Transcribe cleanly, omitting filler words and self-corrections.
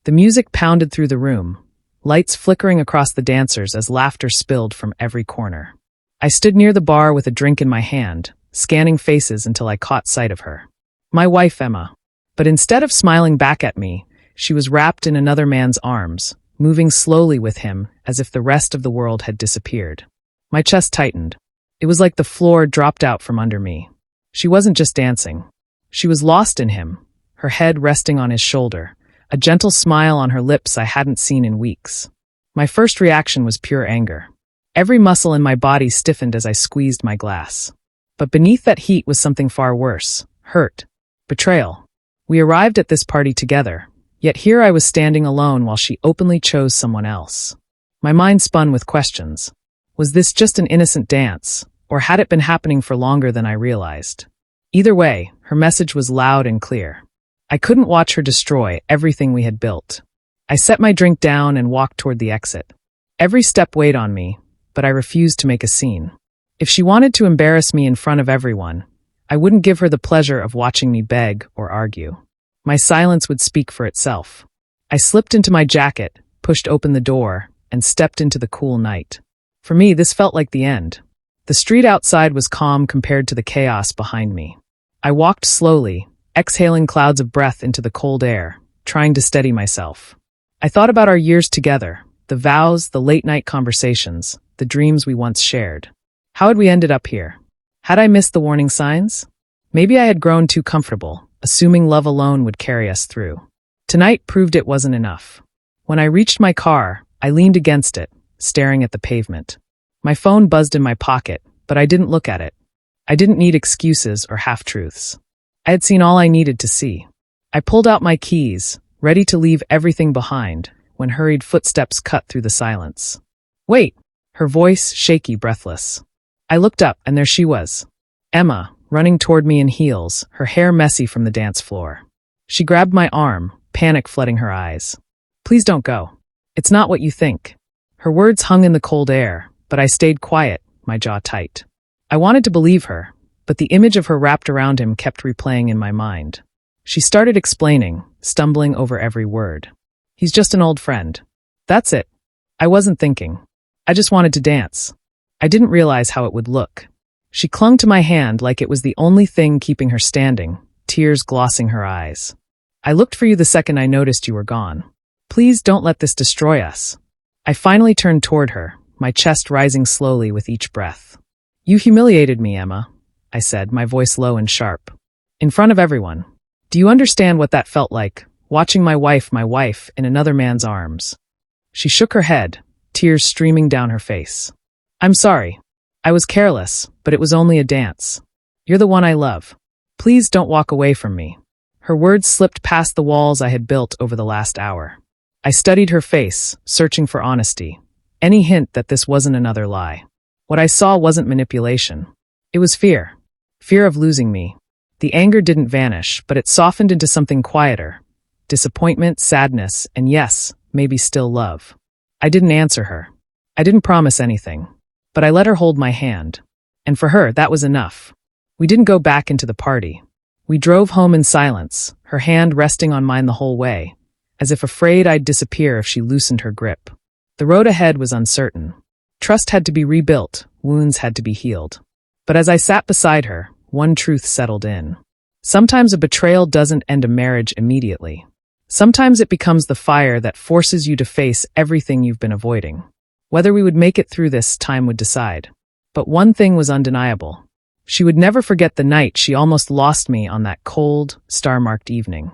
The music pounded through the room, lights flickering across the dancers as laughter spilled from every corner. I stood near the bar with a drink in my hand, scanning faces until I caught sight of her. My wife, Emma. But instead of smiling back at me, she was wrapped in another man's arms, moving slowly with him as if the rest of the world had disappeared. My chest tightened. It was like the floor dropped out from under me. She wasn't just dancing. She was lost in him, her head resting on his shoulder, a gentle smile on her lips I hadn't seen in weeks. My first reaction was pure anger. Every muscle in my body stiffened as I squeezed my glass. But beneath that heat was something far worse: hurt, betrayal. We arrived at this party together, yet here I was standing alone while she openly chose someone else. My mind spun with questions. Was this just an innocent dance, or had it been happening for longer than I realized? Either way, her message was loud and clear. I couldn't watch her destroy everything we had built. I set my drink down and walked toward the exit. Every step weighed on me, but I refused to make a scene. If she wanted to embarrass me in front of everyone, I wouldn't give her the pleasure of watching me beg or argue. My silence would speak for itself. I slipped into my jacket, pushed open the door, and stepped into the cool night. For me, this felt like the end. The street outside was calm compared to the chaos behind me. I walked slowly, exhaling clouds of breath into the cold air, trying to steady myself. I thought about our years together, the vows, the late-night conversations, the dreams we once shared. How had we ended up here? Had I missed the warning signs? Maybe I had grown too comfortable, assuming love alone would carry us through. Tonight proved it wasn't enough. When I reached my car, I leaned against it, staring at the pavement. My phone buzzed in my pocket, but I didn't look at it. I didn't need excuses or half-truths. I had seen all I needed to see. I pulled out my keys, ready to leave everything behind, when hurried footsteps cut through the silence. "Wait!" Her voice shaky, breathless. I looked up, and there she was. Emma, running toward me in heels, her hair messy from the dance floor. She grabbed my arm, panic flooding her eyes. "Please don't go. It's not what you think." Her words hung in the cold air, but I stayed quiet, my jaw tight. I wanted to believe her, but the image of her wrapped around him kept replaying in my mind. She started explaining, stumbling over every word. "He's just an old friend. That's it. I wasn't thinking. I just wanted to dance." I didn't realize how it would look. She clung to my hand like it was the only thing keeping her standing, tears glossing her eyes. "I looked for you the second I noticed you were gone. Please don't let this destroy us." I finally turned toward her, my chest rising slowly with each breath. "You humiliated me, Emma," I said, my voice low and sharp. "In front of everyone. Do you understand what that felt like, watching my wife, in another man's arms?" She shook her head, tears streaming down her face. "I'm sorry. I was careless, but it was only a dance. You're the one I love. Please don't walk away from me." Her words slipped past the walls I had built over the last hour. I studied her face, searching for honesty, any hint that this wasn't another lie. What I saw wasn't manipulation. It was fear. Fear of losing me. The anger didn't vanish, but it softened into something quieter. Disappointment, sadness, and yes, maybe still love. I didn't answer her. I didn't promise anything. But I let her hold my hand. And for her, that was enough. We didn't go back into the party. We drove home in silence, her hand resting on mine the whole way, as if afraid I'd disappear if she loosened her grip. The road ahead was uncertain. Trust had to be rebuilt, wounds had to be healed. But as I sat beside her, one truth settled in. Sometimes a betrayal doesn't end a marriage immediately. Sometimes it becomes the fire that forces you to face everything you've been avoiding. Whether we would make it through this, time would decide. But one thing was undeniable. She would never forget the night she almost lost me on that cold, star-marked evening.